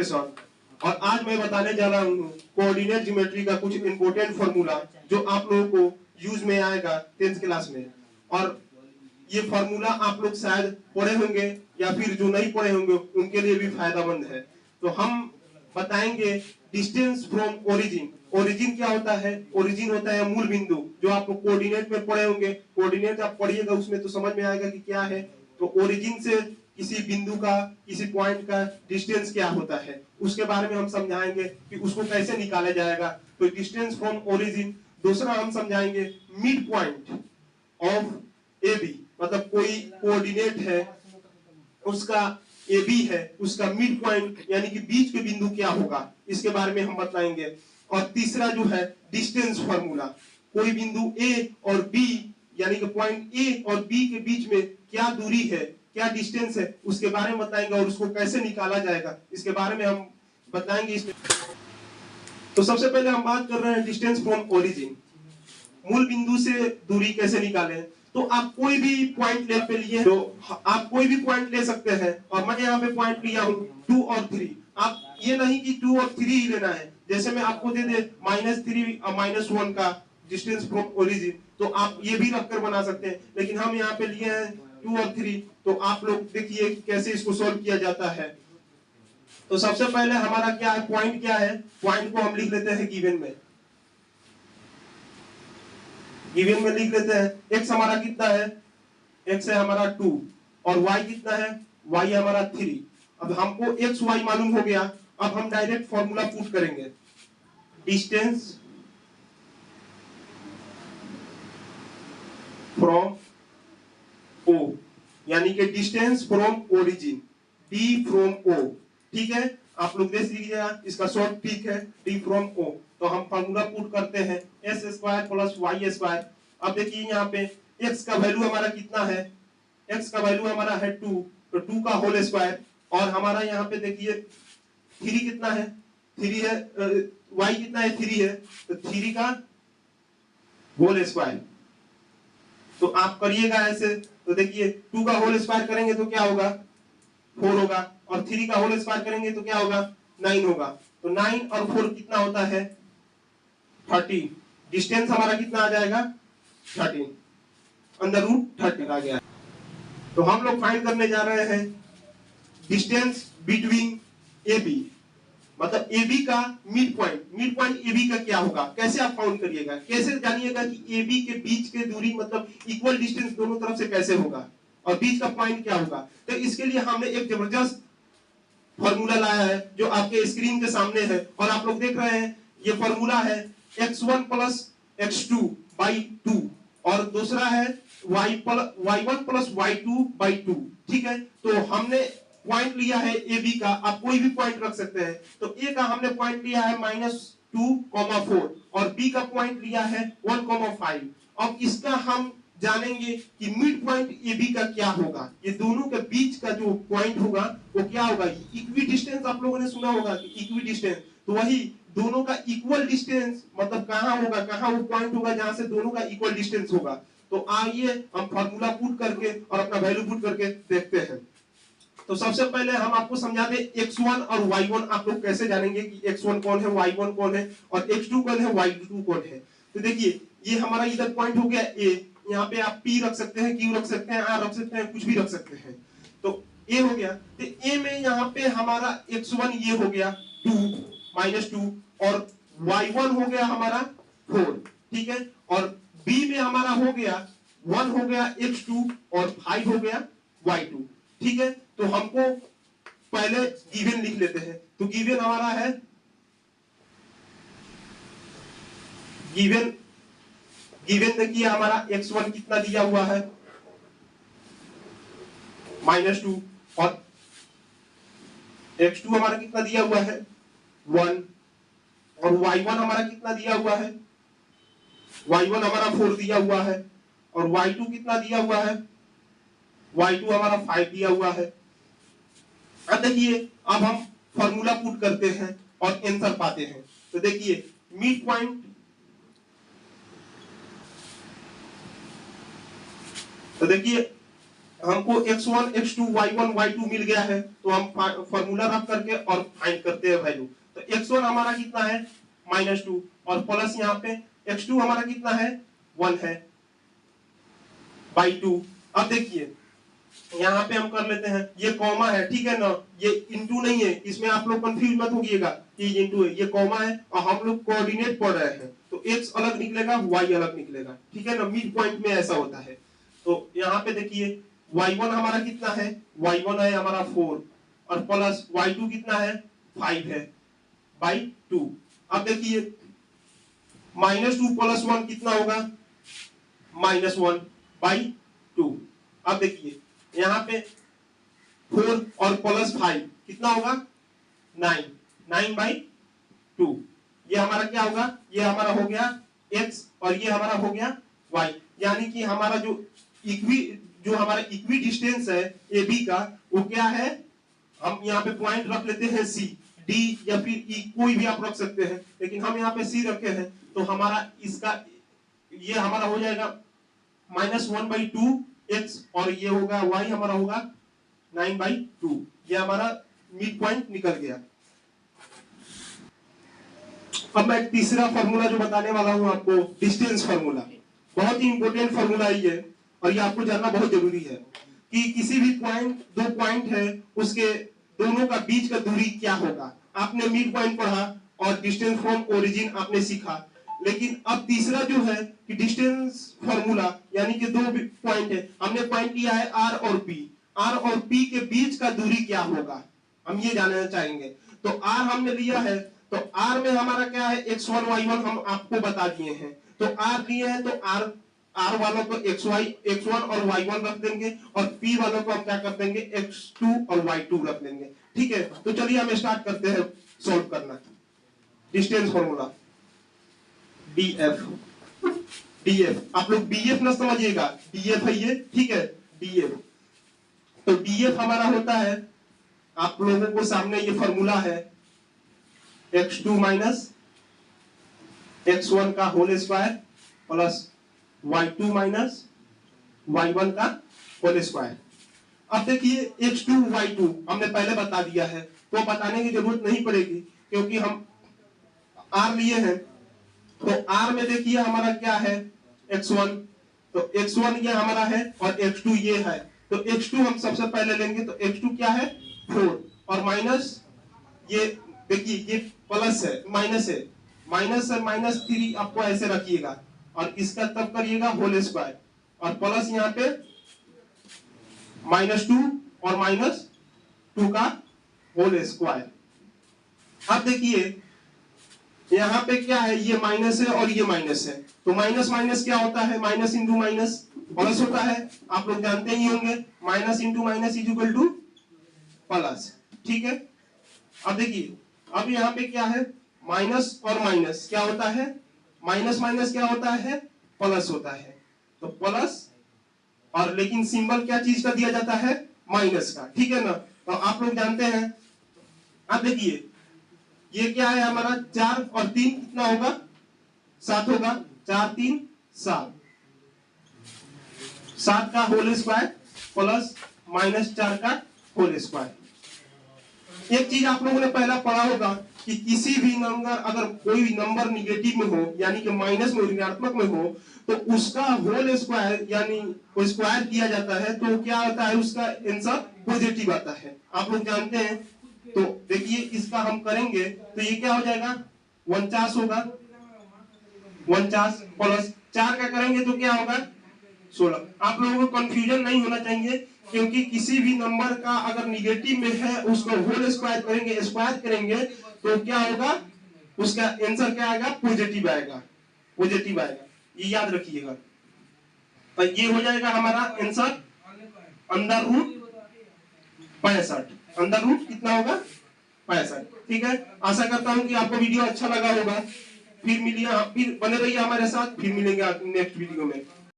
Expression. और आज मैं बताने जा रहा हूँ कोऑर्डिनेट ज्योमेट्री का कुछ इंपॉर्टेंट फॉर्मूला जो आप लोगों को यूज में आएगा 10th क्लास में। और ये फॉर्मूला आप लोग शायद पढ़े होंगे या फिर जो नहीं पढ़े होंगे उनके लिए भी फायदेमंद है। तो हम बताएंगे डिस्टेंस फ्रॉम ओरिजिन। ओरिजिन क्या होता है? ओरिजिन होता है मूल बिंदु, जो आप लोग कोऑर्डिनेट में पढ़े होंगे। कोऑर्डिनेट आप पढ़िएगा उसमें तो समझ में आएगा कि क्या है। तो ओरिजिन से किसी बिंदु का, किसी पॉइंट का डिस्टेंस क्या होता है, उसके बारे में हम समझाएंगे कि उसको कैसे निकाला जाएगा। तो डिस्टेंस फ्रॉम ओरिजिन। दूसरा हम समझाएंगे mid point of A B, मतलब कोई कोऑर्डिनेट है उसका ए बी है, उसका मिड पॉइंट यानी कि बीच के बिंदु क्या होगा, इसके बारे में हम बताएंगे। और तीसरा जो है डिस्टेंस फार्मूला, कोई बिंदु ए और बी यानी कि पॉइंट ए और बी के बीच में क्या दूरी है, क्या डिस्टेंस है, उसके बारे में बताएंगे और उसको कैसे निकाला जाएगा इसके बारे में हम बताएंगे इसमें। तो सबसे पहले हम बात कर रहे हैं डिस्टेंस फ्रॉम ओरिजिन, मूल बिंदु से दूरी कैसे निकालें। तो आप कोई भी पॉइंट ले पे लिए, तो आप कोई भी पॉइंट ले सकते हैं। और मैं यहाँ पे पॉइंट लिया हूँ 2 और 3। आप ये नहीं कि 2 और 3 ही लेना है। जैसे मैं आपको दे दे -3 और -1 का डिस्टेंस फ्रॉम ओरिजिन, तो आप ये भी रखकर बना सकते हैं। लेकिन हम यहाँ पे लिए हैं 2 और 3, तो आप लोग देखिए कैसे इसको सोल्व किया जाता है। तो सबसे पहले हमारा क्या है, पॉइंट क्या है। पॉइंट को हम लिख लेते हैं गिवन में। गिवन में लिख लेते हैं x हमारा कितना है, x है हमारा 2 और y कितना है, y हमारा 3। अब हमको x y मालूम हो गया। अब हम डायरेक्ट फॉर्मूला पुट करेंगे। डिस्टेंस फ्रॉम o यानी कि distance from origin, d from o। ठीक है, आप लोग देख लीजिएगा, इसका शॉर्ट ठीक है d फ्रॉम o। तो हम फार्मूला पुट करते हैं s² + y²। अब देखिए यहाँ पे x का वैल्यू हमारा कितना है, x का वैल्यू हमारा है 2, तो 2 का होल स्क्वायर। और हमारा यहाँ पे देखिए 3 कितना है, 3 है, y कितना है, 3 है, तो 3 का होल स्क्वायर। तो आप करिएगा ऐसे। तो देखिए 2 का होल स्क्वायर करेंगे तो क्या होगा, 4 होगा। और 3 का होल स्क्वायर करेंगे तो क्या होगा, 9 होगा। तो 9 और 4 कितना होता है, 13। डिस्टेंस हमारा कितना आ जाएगा, 13, √13 आ गया। तो हम लोग फाइंड करने जा रहे हैं डिस्टेंस बिटवीन ए बी, मतलब ए बी का mid point. Mid point A B का क्या होगा, कैसे आप फाउंड करिएगा, कैसे जानिएगा कि ए बी के बीच के दूरी मतलब इक्वल डिस्टेंस दोनों तरफ से कैसे होगा और बीच का पॉइंट क्या होगा। तो इसके लिए हमने एक जबरदस्त फॉर्मूला लाया है जो आपके स्क्रीन के सामने है और आप लोग देख रहे हैं। ये फॉर्मूला है x1 + x2/2 और दूसरा है y1 + y2/2। ठीक है, तो हमने पॉइंट लिया है ए बी का, आप कोई भी पॉइंट रख सकते हैं। तो ए का हमने पॉइंट लिया है -2,4 और बी का पॉइंट लिया है 1,5। अब इसका हम जानेंगे कि मिड पॉइंट ए बी का क्या होगा। ये दोनों के बीच का जो पॉइंट होगा वो क्या होगा, इक्वी डिस्टेंस आप लोगों ने सुना होगा कि इक्वी डिस्टेंस, तो वही दोनों का इक्वल डिस्टेंस मतलब कहां होगा, कहां वो पॉइंट होगा जहां से दोनों का इक्वल डिस्टेंस होगा। तो आइए हम फार्मूला पुट करके और अपना वैल्यू पुट करके देखते हैं। तो सबसे पहले हम आपको समझा दें x1 और y1 आप लोग कैसे जानेंगे कि x1 कौन है, y1 कौन है और x2 कौन है, y2 कौन है। तो देखिए ये हमारा इधर पॉइंट हो गया a, यहाँ पे आप p रख सकते हैं, q रख सकते हैं, r रख सकते हैं, कुछ भी रख सकते हैं। तो a हो गया, तो a में यहाँ पे हमारा x1 ये हो गया 2 -2 और y1 हो गया हमारा 4। ठीक है, और b में हमारा हो गया 1 हो गया x2 और 5 हो गया y2। ठीक है, तो हमको पहले गिवन लिख लेते हैं। तो गिवन हमारा है, गिवन देखिए हमारा x1 कितना दिया हुआ है -2 और x2 हमारा कितना दिया हुआ है 1 और y1 हमारा कितना दिया हुआ है, y1 हमारा 4 दिया हुआ है और y2 कितना दिया हुआ है, y2 हमारा 5 दिया हुआ है। अब देखिए अब हम फॉर्मूला पुट करते हैं और आंसर पाते हैं। तो देखिए मिड पॉइंट, तो देखिए हमको x1 x2 y1 y2 मिल गया है, तो हम फॉर्मूला रख करके और फाइंड करते हैं वैल्यू। तो x1 हमारा कितना है -2 और प्लस यहाँ पे x2 हमारा कितना है 1 है बाई 2। अब देखिए यहाँ पे हम कर लेते हैं, ये कॉमा है ठीक है ना, ये इंटू नहीं है, इसमें आप लोग कंफ्यूज मत होइएगा कि ये इंटू है, ये कॉमा है और हम लोग कोऑर्डिनेट पढ़ रहे हैं, तो x अलग निकलेगा y अलग निकलेगा, ठीक है ना, मिड पॉइंट में ऐसा होता है। तो यहाँ पे देखिए y1 हमारा कितना है, y1 है हमारा 4 और प्लस y2 कितना है 5 है बाई 2। अब देखिए -2 + 1 कितना होगा -1 बाई 2। अब देखिए यहाँ पे 4 और प्लस 5 कितना होगा 9 बाई 2। ये हमारा क्या होगा, ये हमारा हो गया x और ये हमारा हो गया y, यानी कि हमारा जो हमारा इक्वी डिस्टेंस है ए बी का वो क्या है, हम यहाँ पे पॉइंट रख लेते हैं सी, डी या फिर ई कोई भी आप रख सकते हैं, लेकिन हम यहाँ पे सी रखे हैं, तो हमारा इसका ये हमारा हो जाएगा -1/2 x और ये होगा y हमारा होगा 9/2। ये हमारा मिड पॉइंट निकल गया। अब मैं तीसरा फार्मूला जो बताने वाला हूं आपको, डिस्टेंस फार्मूला, बहुत ही इंपॉर्टेंट फार्मूला है ये, और ये आपको जानना बहुत जरूरी है कि किसी भी पॉइंट, दो पॉइंट है उसके दोनों का बीच का दूरी क्या होगा। आपने मिड पॉइंट पढ़ा और डिस्टेंस फ्रॉम ओरिजिन आपने सीखा, लेकिन अब तीसरा जो है कि डिस्टेंस फार्मूला, यानी कि दो पॉइंट है, हमने पॉइंट लिया है आर और पी के बीच का दूरी क्या होगा, हम ये जानना चाहेंगे। तो आर हमने लिया है, तो आर में हमारा क्या है x1 y1 हम आपको बता दिए हैं, तो आर लिए हैं तो आर वालों को x1 और y1 रख देंगे और p वालों को हम क्या कर देंगे x2 और y2 रख देंगे, ठीक है। तो चलिए हम स्टार्ट करते हैं सॉल्व करना। डिस्टेंस फार्मूला df, आप लोग bf ना समझिएगा, df है ये, ठीक है, df। तो df हमारा होता है, आप लोगों को सामने ये फार्मूला है x2 माइनस x1 का whole square plus y2 minus y1 का होल स्क्वायर। अब देखिए x2 y2 हमने पहले बता दिया है, तो बताने की जरूरत नहीं पड़ेगी क्योंकि हम r लिए हैं। तो r में देखिए हमारा क्या है x1, तो x1 ये हमारा है और x2 ये है, तो x2 हम सबसे पहले लेंगे, तो x2 क्या है 4 और माइनस ये देखिए ये प्लस है माइनस है, -3 आपको ऐसे रखिएगा और इसका तब करिएगा होल स्क्वायर और प्लस यहाँ पे -2 और -2 का होल स्क्वायर। अब देखिए यहाँ पे क्या है, ये माइनस है और ये माइनस है, तो माइनस माइनस क्या होता है, माइनस इंटू माइनस प्लस होता है, आप लोग जानते ही होंगे, minus into minus is equal two plus, ठीक है। अब देखिए अब यहाँ पे क्या है, माइनस और माइनस क्या होता है, माइनस माइनस क्या होता है प्लस होता है, तो प्लस और लेकिन सिंबल क्या चीज का दिया जाता है माइनस का, ठीक है ना। तो आप लोग जानते हैं। अब देखिए ये क्या है हमारा 4 और 3 कितना होगा 7 होगा, 4 3 7, 7 का होल स्क्वायर प्लस -4 का होल स्क्वायर। एक चीज आप लोगों ने पहला पढ़ा होगा कि किसी भी नंबर, अगर कोई नंबर निगेटिव में हो यानी कि माइनस में ऋणात्मक में हो, तो उसका होल स्क्वायर यानी वो स्क्वायर किया जाता है, तो क्या होता है उसका आंसर पॉजिटिव आता है, आप लोग जानते हैं। तो देखिए इसका हम करेंगे तो ये क्या हो जाएगा 49 होगा, 49 प्लस 4 का करेंगे तो क्या होगा 16। आप लोगों को कंफ्यूजन नहीं होना चाहिए क्योंकि किसी भी नंबर का अगर निगेटिव में है उसको होल स्क्वायर करेंगे, स्क्वायर करेंगे तो क्या होगा, उसका आंसर क्या आएगा पॉजिटिव आएगा, पॉजिटिव आएगा, ये याद रखिएगा। तो ये हो जाएगा हमारा answer under root 65, under root कितना होगा 65, ठीक है। आशा करता हूं कि आपको वीडियो अच्छा लगा होगा, फिर मिलिए, फिर बने रहिए हमारे साथ, फिर मिलेंगे नेक्स्ट वीडियो में।